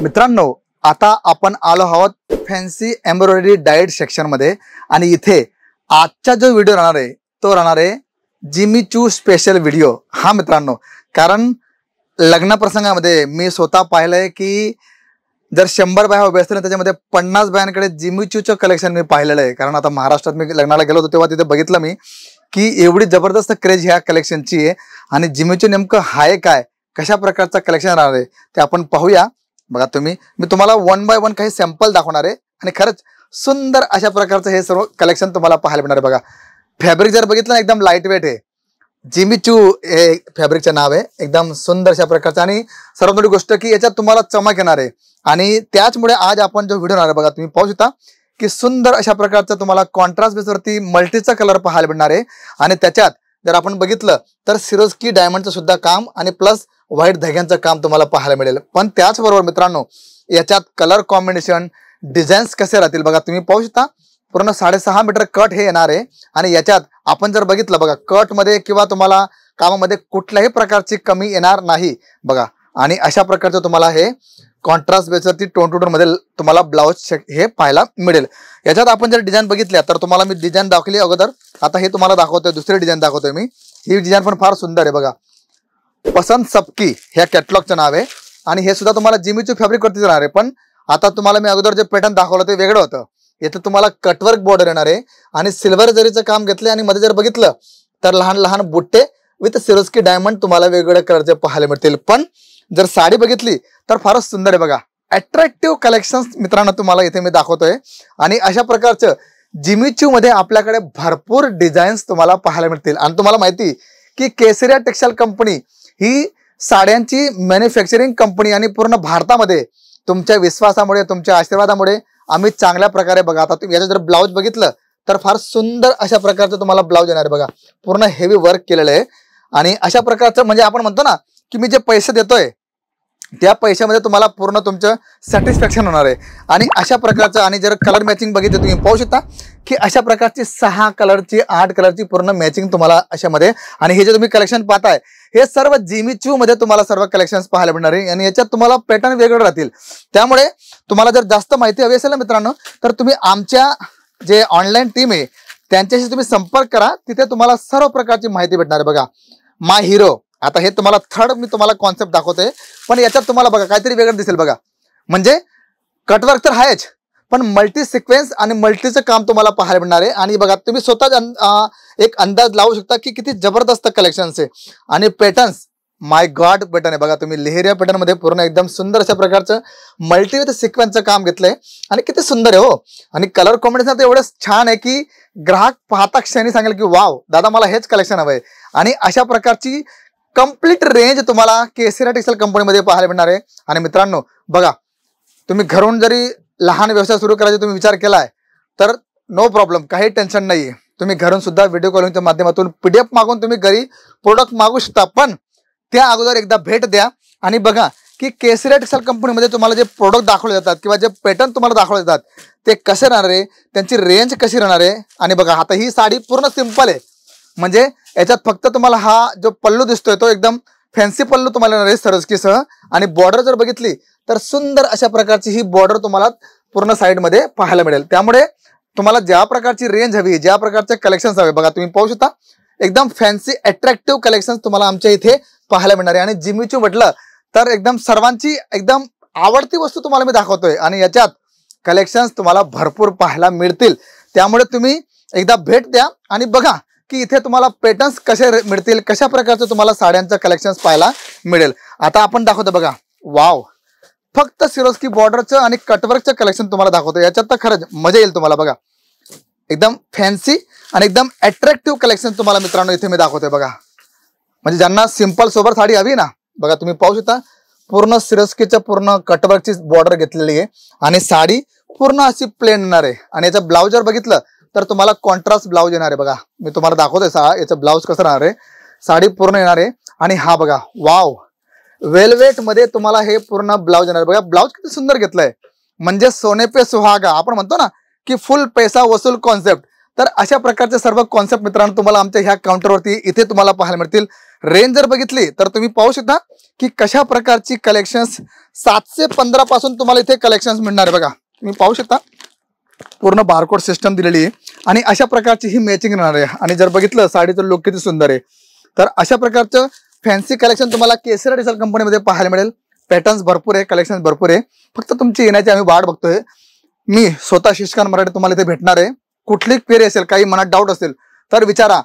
मित्रांनो, आता आपण आलो आहोत फॅन्सी एम्ब्रॉयडरी डाईट सेक्शन मध्ये आणि इथे आजचा जो व्हिडिओ राहणार आहे तो राहणार आहे जिमी चू स्पेशल व्हिडिओ। हा मित्रांनो, कारण लग्न प्रसंगामध्ये मी स्वतः पाहिलंय की जर 100 बाया उभे असतील त्याच्यामध्ये 50 बायांकडे जिमी चूचं कलेक्शन मी पाहिलेलं आहे। कारण आता महाराष्ट्रात मी लग्नाला गेलो होतो तेव्हा तिथे बघितलं मी की एवढी जबरदस्त क्रेज ह्या कलेक्शनची आहे आणि जिमी चू नेमकं हाय काय, कशा प्रकारचं कलेक्शन राहणार आहे ते आपण पाहूया। बघा तुम्ही, मी तुम्हाला 1 बाय 1 काही सॅम्पल दाखवणार आहे आणि खरंच सुंदर अशा प्रकारचं हे सर्व कलेक्शन तुम्हाला पाहायला मिळणार आहे। बघा फॅब्रिक जर बघितलं ना एकदम लाईट वेट आहे, जिमी चू हे फॅब्रिकचं नाव आहे, एकदम सुंदर अशा प्रकारचं आणि सर्वात मोठी गोष्ट की याच्यात तुम्हाला चमक येणार आहे आणि त्याचमुळे आज आपण जो व्हिडिओ येणार आहे बघा तुम्ही पाहू शकता की सुंदर अशा प्रकारचं तुम्हाला कॉन्ट्रास्ट बेसवरती मल्टीचा कलर पाहायला मिळणार आहे आणि त्याच्यात जर आपण बघितलं तर सिरोस्की डायमंडचं सुद्धा काम आणि प्लस व्हाईट धाग्यांचं काम तुम्हाला पाहायला मिळेल। पण त्याचबरोबर मित्रांनो याच्यात कलर कॉम्बिनेशन डिझाईन्स कसे राहतील बघा तुम्ही पाहू शकता। पूर्ण 6.5 मीटर कट हे येणार आहे आणि याच्यात आपण जर बघितलं बघा कट मध्ये किंवा तुम्हाला कामामध्ये कुठल्याही प्रकारची कमी येणार नाही बघा। आणि अशा प्रकारचं तुम्हाला हे कॉन्ट्रास्ट बेसवरती टोन टू टोन मध्ये तुम्हाला ब्लाउज हे पाहायला मिळेल। याच्यात आपण जर डिझाईन बघितल्या तर तुम्हाला मी डिझाईन दाखवली अगोदर, आता हे तुम्हाला दाखवतोय दुसरी डिझाईन दाखवतोय मी। ही डिझाईन पण फार सुंदर आहे बघा, पसंत सबकी ह्या कॅटलॉगचं नाव आहे आणि हे सुद्धा तुम्हाला जिमी चू फॅब्रिक वरती जाणार आहे। पण आता तुम्हाला मी अगोदर जे पॅटर्न दाखवलं ते वेगळं होतं, इथे तुम्हाला कटवर्क बॉर्डर येणार आहे आणि सिल्वर जरीचं काम घेतलंय आणि मध्ये जर बघितलं तर लहान लहान बुट्टे विथ सिरोस्की डायमंड तुम्हाला वेगवेगळ्या कलरचे पाहायला मिळतील। पण जर साडी बघितली तर फारच सुंदर आहे बघा, अट्रॅक्टिव्ह कलेक्शन मित्रांनो तुम्हाला इथे मी दाखवतोय आणि अशा प्रकारचं जिमी चू मध्ये आपल्याकडे भरपूर डिझाईन्स तुम्हाला पाहायला मिळतील। आणि तुम्हाला माहिती की केसरिया टेक्सटाईल कंपनी ही साड्यांची मॅन्युफॅक्चरिंग कंपनी आणि पूर्ण भारतामध्ये तुमच्या विश्वासामुळे तुमच्या आशीर्वादामुळे आम्ही चांगल्या प्रकारे बघा। आता तुम्ही याचं जर ब्लाउज बघितलं तर फार सुंदर अशा प्रकारचं तुम्हाला ब्लाउज येणार आहे बघा, पूर्ण हेवी वर्क केलेलं आहे आणि अशा प्रकारचं म्हणजे आपण म्हणतो ना की मी जे पैसे देतोय त्या पैशामध्ये तुम्हाला पूर्ण तुमचं सॅटिस्फॅक्शन होणार आहे। आणि अशा प्रकारचं आणि जर कलर मॅचिंग बघितलं तुम्ही पाहू शकता की अशा प्रकारची 6 कलरची 8 कलरची पूर्ण मॅचिंग तुम्हाला अशामध्ये आणि हे जे तुम्ही कलेक्शन पाहताय हे सर्व जिमी चू मध्ये तुम्हाला सर्व कलेक्शन्स पाहायला मिळणार आहे आणि याच्यात तुम्हाला पॅटर्न वेगळे राहतील। त्यामुळे तुम्हाला जर जास्त माहिती हवी असेल ना मित्रांनो तर तुम्ही आमच्या जे ऑनलाईन टीम आहे त्यांच्याशी तुम्ही संपर्क करा, तिथे तुम्हाला सर्व प्रकारची माहिती भेटणार आहे बघा। माय हिरो, आता हे तुम्हाला थर्ड मी तुम्हाला कॉन्सेप्ट दाखवतोय पण याच्यात तुम्हाला बघा काहीतरी वेगळं दिसेल बघा, म्हणजे कटवर्क तर आहेच पण मल्टी सिक्वेन्स आणि मल्टीचं काम तुम्हाला पाहायला मिळणार आहे। आणि बघा तुम्ही स्वतः एक अंदाज लावू शकता की किती जबरदस्त कलेक्शन्स आहे आणि पॅटर्न्स माय गॉड पॅटर्न आहे बघा। तुम्ही लेहरिया पॅटर्न मध्ये पूर्ण एकदम सुंदर अशा प्रकारचं मल्टी विथ सिक्वेन्सचं काम घेतलंय आणि किती सुंदर आहे हो। आणि कलर कॉम्बिनेशन तर एवढं छान आहे की ग्राहक पाहता क्षणी सांगेल की वाव दादा मला हेच कलेक्शन हवंय। आणि अशा प्रकारची कंप्लीट रेंज तुम्हाला केसरिया टेक्सटाईल कंपनीमध्ये पाहायला मिळणार आहे। आणि मित्रांनो बघा, तुम्ही घरून जरी लहान व्यवसाय सुरू करायचा तुम्ही विचार केलाय तर नो प्रॉब्लेम, काही टेन्शन नाहीये, तुम्ही घरून सुद्धा व्हिडिओ कॉलिंगच्या माध्यमातून PDF मागून तुम्ही घरी प्रोडक्ट मागू शकता। पण त्या अगोदर एकदा भेट द्या आणि बघा की केसरिया टेक्सटाईल कंपनीमध्ये तुम्हाला जे प्रोडक्ट दाखवले जातात किंवा जे पॅटर्न तुम्हाला दाखवले जातात ते कसे राहणार आहे, त्यांची रेंज कशी राहणार आहे। आणि बघा आता ही साडी पूर्ण सिंपल आहे, म्हणजे याच्यात फक्त तुम्हाला हा जो पल्लू दिसतोय तो एकदम फॅन्सी पल्लू तुम्हाला येणार आहे सिरोस्कीसह आणि बॉर्डर जर बघितली तर सुंदर अशा प्रकारची ही बॉर्डर तुम्हाला पूर्ण साईडमध्ये पाहायला मिळेल। त्यामुळे तुम्हाला ज्या प्रकारची रेंज हवी, ज्या प्रकारचे कलेक्शन्स हवे बघा तुम्ही पाहू शकता एकदम फॅन्सी अट्रॅक्टिव्ह कलेक्शन्स तुम्हाला आमच्या इथे पाहायला मिळणार आहे। आणि जिमी चू म्हटलं तर एकदम सर्वांची एकदम आवडती वस्तू तुम्हाला मी दाखवतोय आणि याच्यात कलेक्शन्स तुम्हाला भरपूर पाहायला मिळतील। त्यामुळे तुम्ही एकदा भेट द्या आणि बघा की इथे तुम्हाला पॅटर्न्स कसे मिळतील, कशा प्रकारचं तुम्हाला साड्यांचं कलेक्शन्स पाहायला मिळेल। आता आपण दाखवतो बघा, वाव, फक्त सिरोस्की बॉर्डरचं आणि कटवर्कचं कलेक्शन तुम्हाला दाखवतो। याच्यात तर खरंच मजा येईल तुम्हाला बघा, एकदम फॅन्सी आणि एकदम अट्रॅक्टिव्ह कलेक्शन तुम्हाला मित्रांनो इथे मी दाखवतोय बघा। म्हणजे ज्यांना सिंपल सोबर साडी हवी ना बघा तुम्ही पाहू शकता पूर्ण सिरोस्कीच्या पूर्ण कटवर्कची बॉर्डर घेतलेली आहे आणि साडी पूर्ण अशी प्लेन येणार आहे। आणि याचं ब्लाउज जर बघितलं तर तुम्हाला कॉन्ट्रास्ट ब्लाउज येणार आहे बघा, मी तुम्हाला दाखवतोय याचं ब्लाउज कसं राहणार आहे, साडी पूर्ण येणार आहे। आणि हा बघा वाव, वेलवेट मध्ये तुम्हाला हे पूर्ण ब्लाउज येणार आहे बघा। ब्लाउज किती सुंदर घेतलंय, म्हणजे सोने पे सुहागा आपण म्हणतो ना की फुल पैसा वसूल कॉन्सेप्ट, तर अशा प्रकारचे सर्व कॉन्सेप्ट मित्रांनो तुम्हाला आमच्या ह्या काउंटरवरती इथे तुम्हाला पाहायला मिळतील. रेंज जर बघितली तर तुम्ही पाहू शकता की कशा प्रकारची कलेक्शन्स 715 पासून तुम्हाला इथे कलेक्शन्स मिळणार आहे. बघा तुम्ही पाहू शकता पूर्ण बारकोड सिस्टम दिलेली आहे आणि अशा प्रकारची ही मॅचिंग राहणार आहे. आणि जर बघितलं साडीचं लुक किती सुंदर आहे. तर अशा प्रकारचं फॅन्सी कलेक्शन तुम्हाला केसर डिझाइन कंपनीमध्ये पाहायला मिळेल. पॅटर्न्स भरपूर आहे, कलेक्शन भरपूर आहे. फक्त तुमची येण्याची आम्ही वाट बघतोय. मी स्वतः शशिकांत मराठे तुम्हाला इथे भेटणार आहे. कुठली क्वेरी असेल, काही मनात डाऊट असेल तर विचारा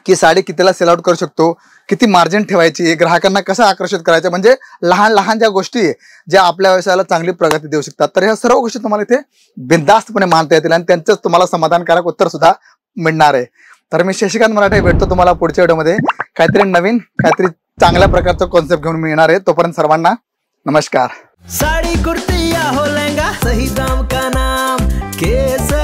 की साडी कितीला सेल आउट करू शकतो, किती मार्जिन ठेवायची, ग्राहकांना कसं आकर्षित करायचं, म्हणजे लहान लहान ज्या गोष्टी आहे ज्या आपल्या व्यवसायाला चांगली प्रगती देऊ शकतात. तर ह्या सर्व गोष्टी तुम्हाला इथे बिनधास्तपणे मानता येतील आणि त्यांचंच तुम्हाला समाधानकारक उत्तर सुद्धा मिळणार आहे. तर मी शशिकांत मराठे भेटतो तुम्हाला पुढच्या व्हिडिओमध्ये काहीतरी नवीन, काहीतरी चांगल्या प्रकारचं कॉन्सेप्ट घेऊन मिळणार आहे. तोपर्यंत सर्वांना नमस्कार. साड़ी कुर्ती या हो लहंगा, सही दाम का नाम केसर.